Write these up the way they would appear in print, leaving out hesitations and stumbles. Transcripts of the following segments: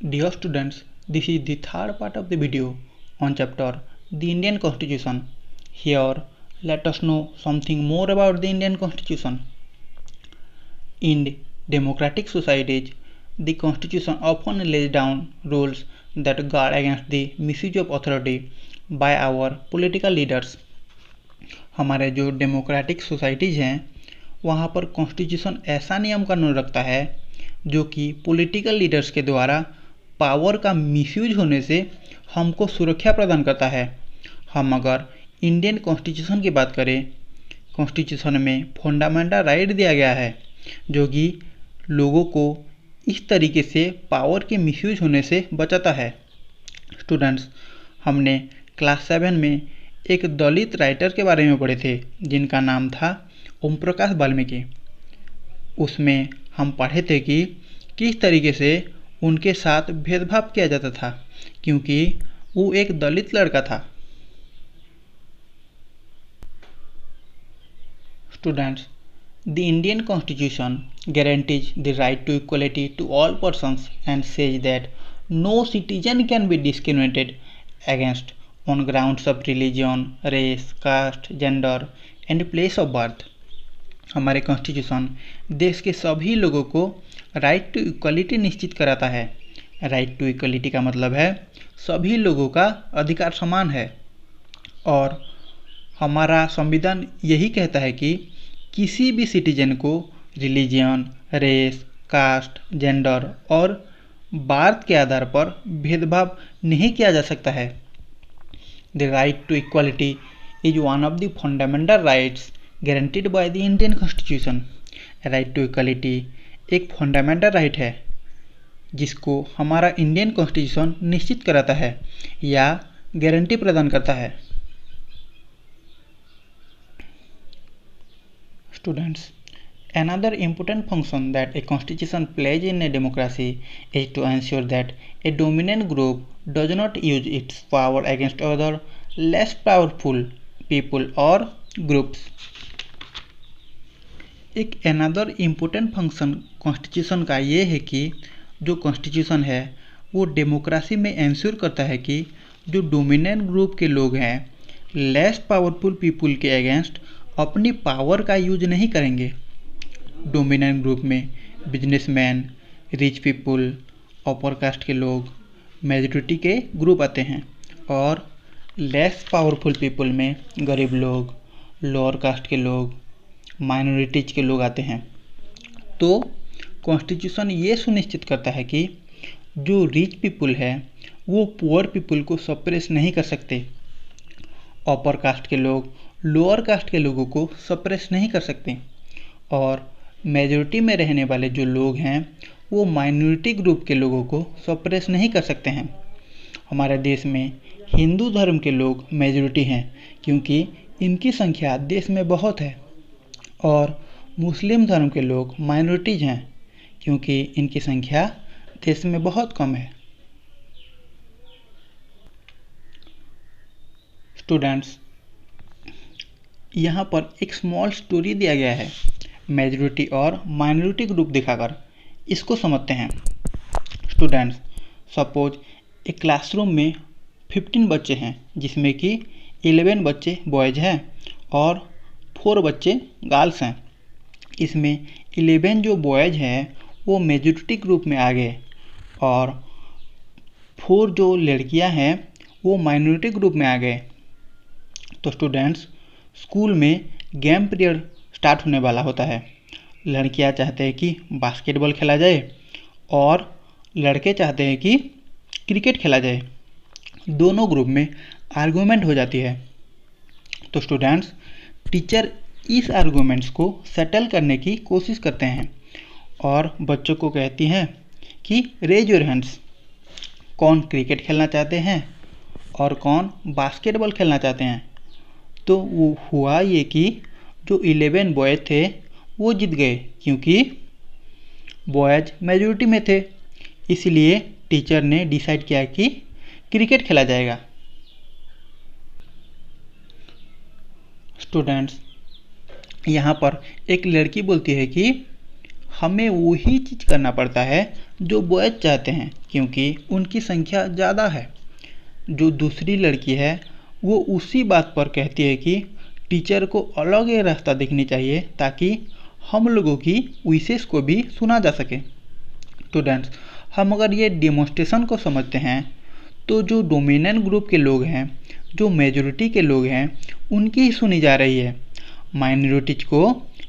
Dear students, this is the third part of the video on chapter The Indian Constitution. Here, let us know something more about the Indian Constitution. In democratic societies, the Constitution often lays down rules that guard against the misuse of authority by our political leaders. हमारे जो democratic societies हैं वहाँ पर constitution ऐसा नियम कानून रखता है जो कि पॉलिटिकल लीडर्स के द्वारा पावर का मिसयूज होने से हमको सुरक्षा प्रदान करता है। हम अगर इंडियन कॉन्स्टिट्यूशन की बात करें, कॉन्स्टिट्यूशन में फंडामेंटल राइट दिया गया है जो कि लोगों को इस तरीके से पावर के मिसयूज होने से बचाता है। स्टूडेंट्स, हमने क्लास 7 में एक दलित राइटर के बारे में पढ़े थे जिनका नाम था ओम प्रकाश वाल्मीकि। उसमें हम पढ़े थे कि किस तरीके से उनके साथ भेदभाव किया जाता था क्योंकि वो एक दलित लड़का था। Students, the Indian constitution guarantees the right to equality to all persons and says that no citizen can be discriminated against on grounds of religion, race, caste, gender and place of birth. हमारे constitution देश के सभी लोगों को right to equality निश्चित कराता है। Right to equality का मतलब है सभी लोगों का अधिकार समान है और हमारा संविधान यही कहता है कि किसी भी सिटीजन को रिलीजन, रेस, कास्ट, जेंडर और बार्थ के आधार पर भेदभाव नहीं किया जा सकता है। The right to equality is one of the fundamental rights guaranteed by the Indian constitution. Right to equality एक फंडामेंटल राइट है जिसको हमारा इंडियन कॉन्स्टिट्यूशन निश्चित कराता है या गारंटी प्रदान करता है। Students, another important function that a constitution plays in a democracy is to ensure that a dominant group does not use its power against other less powerful people or groups. एक another important function constitution का ये है कि जो constitution है वो democracy में ensure करता है कि जो डोमिनेंट ग्रुप के लोग हैं लेस पावरफुल पीपल के अगेंस्ट अपनी पावर का यूज नहीं करेंगे। डोमिनेंट ग्रुप में businessman, rich people, upper caste के लोग, मेजॉरिटी के ग्रुप आते हैं और लेस पावरफुल पीपल में गरीब लोग, लोअर कास्ट के लोग, माइनॉरिटीज के लोग आते हैं। तो कॉन्स्टिट्यूशन ये सुनिश्चित करता है कि जो रिच पीपल है वो पुअर पीपल को सप्रेस नहीं कर सकते, अपर कास्ट के लोग लोअर कास्ट के लोगों को सप्रेस नहीं कर सकते और मेजॉरिटी में रहने वाले जो लोग हैं वो माइनॉरिटी ग्रुप के लोगों को सप्रेस नहीं कर सकते हैं। हमारे देश में हिंदू धर्म के लोग मेजॉरिटी हैं क्योंकि इनकी संख्या देश में बहुत है और मुस्लिम धर्म के लोग माइनॉरिटीज हैं क्योंकि इनकी संख्या देश में बहुत कम है। स्टूडेंट्स, यहाँ पर एक स्मॉल स्टोरी दिया गया है मेजॉरिटी और माइनॉरिटी ग्रुप दिखाकर। इसको समझते हैं। स्टूडेंट्स, सपोज एक क्लासरूम में 15 बच्चे हैं जिसमें कि 11 बच्चे बॉयज़ हैं और 4 बच्चे गर्ल्स हैं। इसमें 11 जो बॉयज़ हैं वो मेजॉरिटी ग्रुप में आ गए और 4 जो लड़कियां हैं वो माइनॉरिटी ग्रुप में आ गए। तो स्टूडेंट्स, स्कूल में गेम पीरियड स्टार्ट होने वाला होता है। लड़कियां चाहते हैं कि बास्केटबॉल खेला जाए और लड़के चाहते हैं कि क्रिकेट खेला जाए। दोनों ग्रुप में आर्गूमेंट हो जाती है। तो स्टूडेंट्स, टीचर इस आर्गूमेंट्स को सेटल करने की कोशिश करते हैं और बच्चों को कहती हैं कि रेज योर हैंड्स, कौन क्रिकेट खेलना चाहते हैं और कौन बास्केटबॉल खेलना चाहते हैं। तो वो हुआ ये कि जो 11 बॉयज़ थे वो जीत गए क्योंकि बॉयज़ मेजॉरिटी में थे। इसलिए टीचर ने डिसाइड किया कि क्रिकेट खेला जाएगा। स्टूडेंट्स, यहाँ पर एक लड़की बोलती है कि हमें वही चीज़ करना पड़ता है जो बॉयज़ चाहते हैं, क्योंकि उनकी संख्या ज़्यादा है। जो दूसरी लड़की है वो उसी बात पर कहती है कि टीचर को अलग ही रास्ता देखनी चाहिए ताकि हम लोगों की विशेष को भी सुना जा सके। स्टूडेंट्स, हम अगर ये डेमोन्स्ट्रेशन को समझते हैं तो जो डोमिनेंट ग्रुप के लोग हैं, जो मेजॉरिटी के लोग हैं, उनकी ही सुनी जा रही है, माइनॉरिटीज को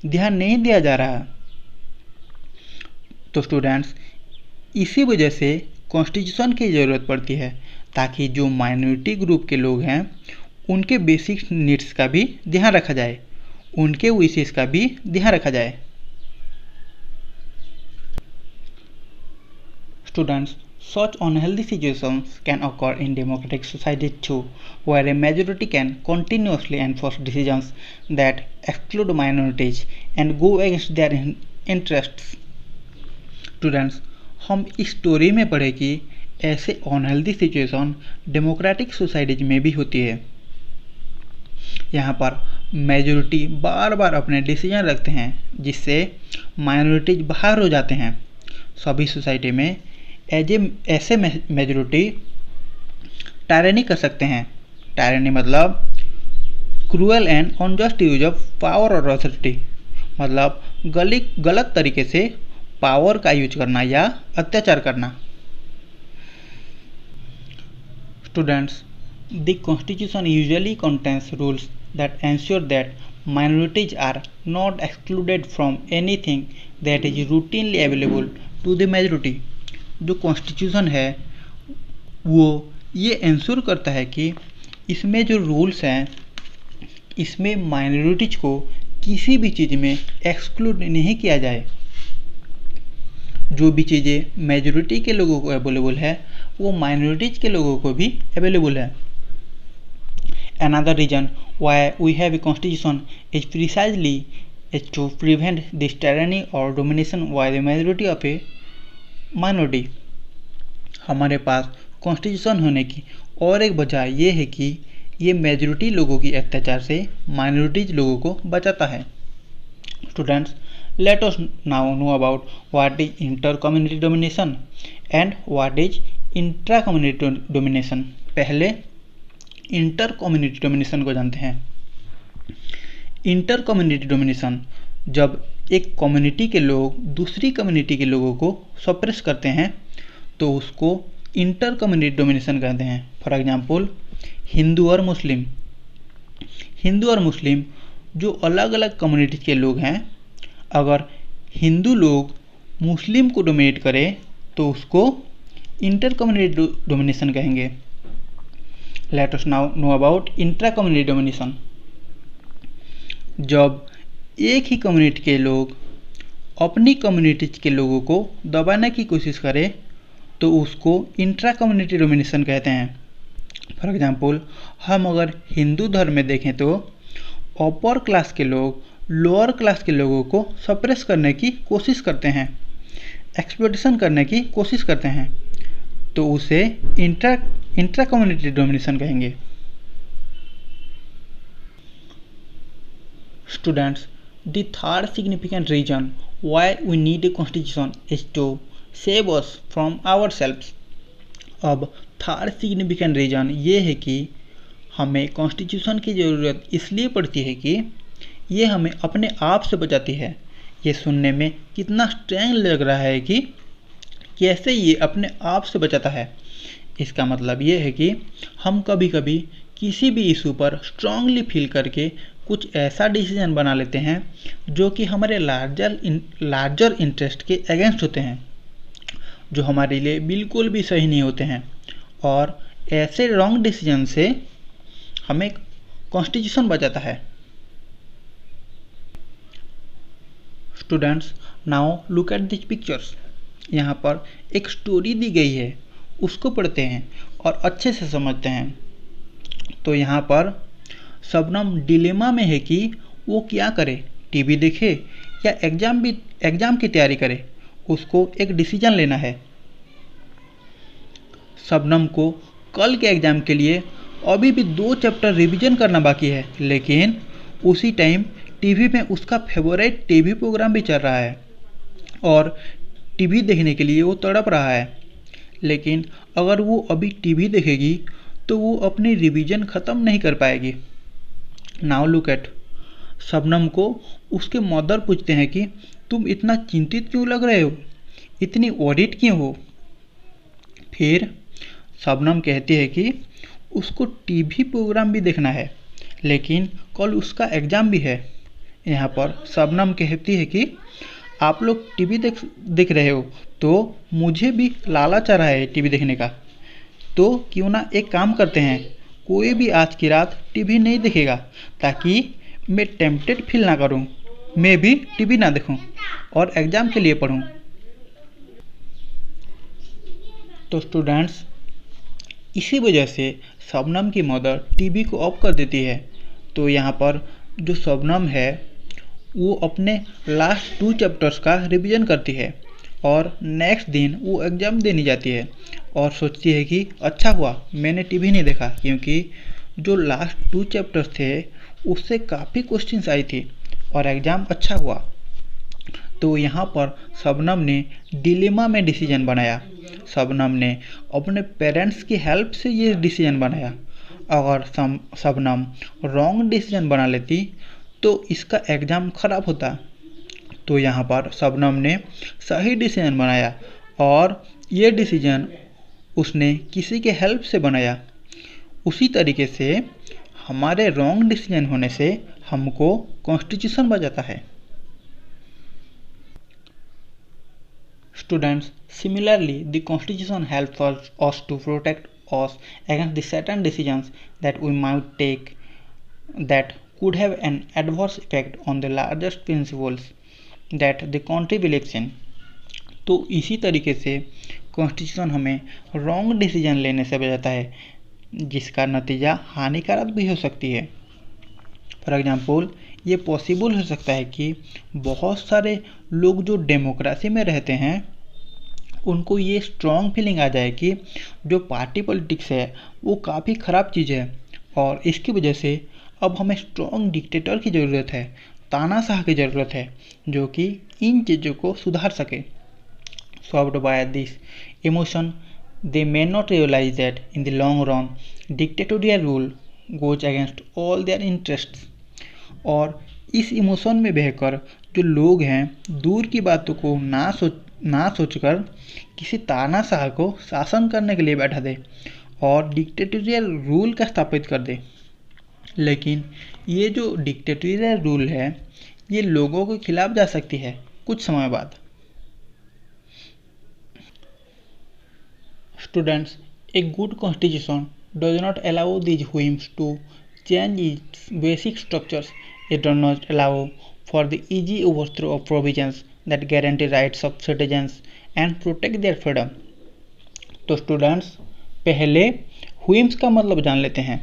ध्यान नहीं दिया जा रहा। तो स्टूडेंट्स, इसी वजह से कॉन्स्टिट्यूशन की ज़रूरत पड़ती है ताकि जो माइनॉरिटी ग्रुप के लोग हैं उनके बेसिक नीड्स का भी ध्यान रखा जाए, उनके विशेष का भी ध्यान रखा जाए। Students, such unhealthy situations can occur in democratic societies too, where a majority can continuously enforce decisions that exclude minorities and go against their interests. Students, हम इस स्टोरी में पढ़े कि ऐसे अनहेल्दी सिचुएशन डेमोक्रेटिक सोसाइटीज में भी होती है। यहाँ पर मेजॉरिटी बार बार अपने डिसीजन रखते हैं जिससे माइनॉरिटीज बाहर हो जाते हैं। सभी सोसाइटी में ऐसे मेजॉरिटी टायरनी कर सकते हैं। टायरनी मतलब cruel and unjust use of power और अथॉरिटी, मतलब गलत तरीके से पावर का यूज करना या अत्याचार करना। Students, the constitution usually contains rules that ensure that minorities are not excluded from anything that is routinely available to the majority. जो कॉन्स्टिट्यूशन है वो ये इंश्योर करता है कि इसमें जो रूल्स हैं इसमें माइनॉरिटीज को किसी भी चीज़ में एक्सक्लूड नहीं किया जाए। जो भी चीज़ें मेजॉरिटी के लोगों को अवेलेबल है वो माइनॉरिटीज के लोगों को भी अवेलेबल है। Another reason why we have a constitution is precisely to prevent this tyranny or domination by the majority of a minority. हमारे पास कॉन्स्टिट्यूशन होने की और एक वजह ये है कि ये मेजॉरिटी लोगों की अत्याचार से माइनॉरिटीज लोगों को बचाता है। Students, let us now know about what is inter-community domination and what is intra-community domination. पहले इंटर कम्युनिटी डोमिनेशन को जानते हैं। इंटर कम्युनिटी डोमिनेशन जब एक कम्युनिटी के लोग दूसरी कम्युनिटी के लोगों को सप्रेस करते हैं तो उसको इंटर कम्युनिटी डोमिनेशन कहते हैं। फॉर एग्जांपल, हिंदू और मुस्लिम जो अलग अलग कम्युनिटी के लोग हैं, अगर हिंदू लोग मुस्लिम को डोमिनेट करें तो उसको इंटर कम्युनिटी डोमिनेशन कहेंगे। Let us now know about intra-community domination. जब एक ही कम्युनिटी के लोग अपनी कम्युनिटी के लोगों को दबाने की कोशिश करें तो उसको इंट्रा-कम्युनिटी डोमिनेशन कहते हैं। फॉर एग्जांपल, हम अगर हिंदू धर्म में देखें तो अपर क्लास के लोग लोअर क्लास के लोगों को सप्रेस करने की कोशिश करते हैं, एक्सप्लॉइटेशन करने की कोशिश करते हैं, तो उसे इंट्रा कम्युनिटी डोमिनेशन कहेंगे। Students, the third significant reason why we need a constitution is to save us from ourselves. अब थर्ड सिग्निफिकेंट रीजन ये है कि हमें कॉन्स्टिट्यूशन की ज़रूरत इसलिए पड़ती है कि ये हमें अपने आप से बचाती है। ये सुनने में कितना स्ट्रेंज लग रहा है कि कैसे ये अपने आप से बचाता है। इसका मतलब ये है कि हम कभी कभी किसी भी इशू पर स्ट्रांगली फील करके कुछ ऐसा डिसीजन बना लेते हैं जो कि हमारे लार्जर इंटरेस्ट के अगेंस्ट होते हैं, जो हमारे लिए बिल्कुल भी सही नहीं होते हैं, और ऐसे रॉन्ग डिसीजन से हमें कॉन्स्टिट्यूशन बचाता है। Students, now look at this pictures. यहाँ पर एक स्टोरी दी गई है, उसको पढ़ते हैं और अच्छे से समझते हैं। तो यहाँ पर शबनम डिलेमा में है कि वो क्या करे, टीवी देखे या एग्ज़ाम की तैयारी करे। उसको एक डिसीजन लेना है। शबनम को कल के एग्ज़ाम के लिए अभी भी 2 चैप्टर रिवीजन करना बाकी है, लेकिन उसी टाइम टीवी में उसका फेवरेट टीवी प्रोग्राम भी चल रहा है। और टीवी देखने के लिए वो तड़प रहा है, लेकिन अगर वो अभी टीवी देखेगी तो वो अपनी रिवीजन ख़त्म नहीं कर पाएगी। नाउ लुक एट, शबनम को उसके मदर पूछते हैं कि तुम इतना चिंतित क्यों लग रहे हो, इतनी वरीड क्यों हो। फिर शबनम कहती है कि उसको टीवी प्रोग्राम भी देखना है, लेकिन कल उसका एग्ज़ाम भी है। यहाँ पर शबनम कहती है कि आप लोग टीवी देख रहे हो तो मुझे भी लालच आ रहा है टीवी देखने का, तो क्यों ना एक काम करते हैं, कोई भी आज की रात टीवी नहीं देखेगा ताकि मैं टेम्पटेड फील ना करूं, मैं भी टीवी ना देखूं और एग्ज़ाम के लिए पढूं। तो स्टूडेंट्स, इसी वजह से शबनम की मदर टीवी को ऑफ कर देती है। तो यहाँ पर जो शबनम है वो अपने लास्ट 2 चैप्टर्स का रिवीजन करती है और नेक्स्ट दिन वो एग्ज़ाम देने जाती है और सोचती है कि अच्छा हुआ मैंने टीवी नहीं देखा, क्योंकि जो लास्ट 2 चैप्टर्स थे उससे काफ़ी क्वेश्चंस आई थी और एग्ज़ाम अच्छा हुआ। तो यहाँ पर शबनम ने डिलेमा में डिसीजन बनाया। शबनम ने अपने पेरेंट्स की हेल्प से ये डिसीजन बनाया। अगर शबनम रॉन्ग डिसीजन बना लेती तो इसका एग्ज़ाम ख़राब होता। तो यहाँ पर शबनम ने सही डिसीजन बनाया और ये डिसीजन उसने किसी के हेल्प से बनाया। उसी तरीके से हमारे रॉन्ग डिसीजन होने से हमको कॉन्स्टिट्यूशन बचाता है। Students, similarly, the Constitution helps us to protect us against the certain decisions that we might take that could have an adverse effect on the largest principles that the country believes in. तो इसी तरीके से constitution हमें wrong decision लेने से बचाता है, जिसका नतीजा हानिकारक भी हो सकती है। फॉर एग्जाम्पल, ये पॉसिबल हो सकता है कि बहुत सारे लोग जो डेमोक्रेसी में रहते हैं उनको ये स्ट्रॉन्ग फीलिंग आ जाए कि जो पार्टी पॉलिटिक्स है वो काफ़ी ख़राब चीज़ है और इसकी वजह से अब हमें स्ट्रॉन्ग डिक्टेटर की ज़रूरत है, तानाशाह की ज़रूरत है जो कि इन चीज़ों को सुधार सके। Soft by this emotion they may not realise that in the long run dictatorial rule goes against all their interests. और इस इमोशन में बहकर जो लोग हैं दूर की बातों को ना सोचकर किसी तानाशाह को शासन करने के लिए बैठा दे और डिक्टेटोरियल रूल का स्थापित कर दे। लेकिन ये जो डिक्टेटोरियल रूल है ये लोगों के खिलाफ जा सकती है कुछ समय बाद। Students, a good constitution does not allow these whims to change its basic structures. It does not allow for the easy overthrow of provisions that guarantee rights of citizens and protect their freedom. तो students, पहले व्हिम्स का मतलब जान लेते हैं।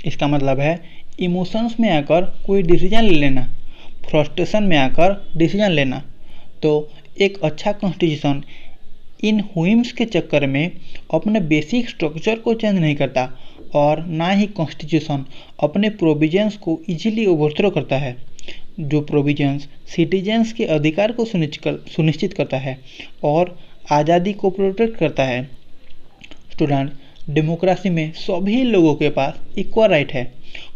इसका मतलब है इमोशंस में आकर कोई डिसीजन ले लेना, फ्रस्ट्रेशन में आकर डिसीजन लेना। तो एक अच्छा कॉन्स्टिट्यूशन इन व्हिम्स के चक्कर में अपने बेसिक स्ट्रक्चर को चेंज नहीं करता और ना ही कॉन्स्टिट्यूशन अपने प्रोविजंस को इजीली ओवरथ्रो करता है। जो प्रोविजंस सिटीजन्स के अधिकार को सुनिश्चित करता है और आज़ादी को प्रोटेक्ट करता है। स्टूडेंट, डेमोक्रेसी में सभी लोगों के पास इक्वल राइट है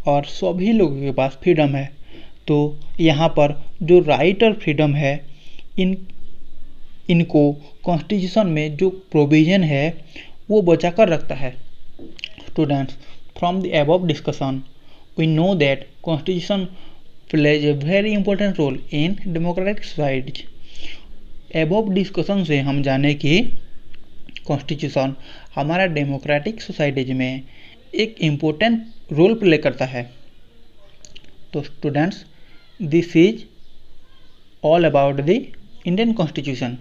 और सभी लोगों के पास फ्रीडम है। तो यहाँ पर जो राइट और फ्रीडम है इनको कॉन्स्टिट्यूशन में जो प्रोविज़न है वो बचा कर रखता है। Students, from the above discussion, we know that Constitution plays a very important role in democratic societies. Above discussion से हम जाने कि Constitution हमारा डेमोक्रेटिक सोसाइटीज में एक इम्पोर्टेंट रोल प्ले करता है। तो students, this is all about the Indian constitution.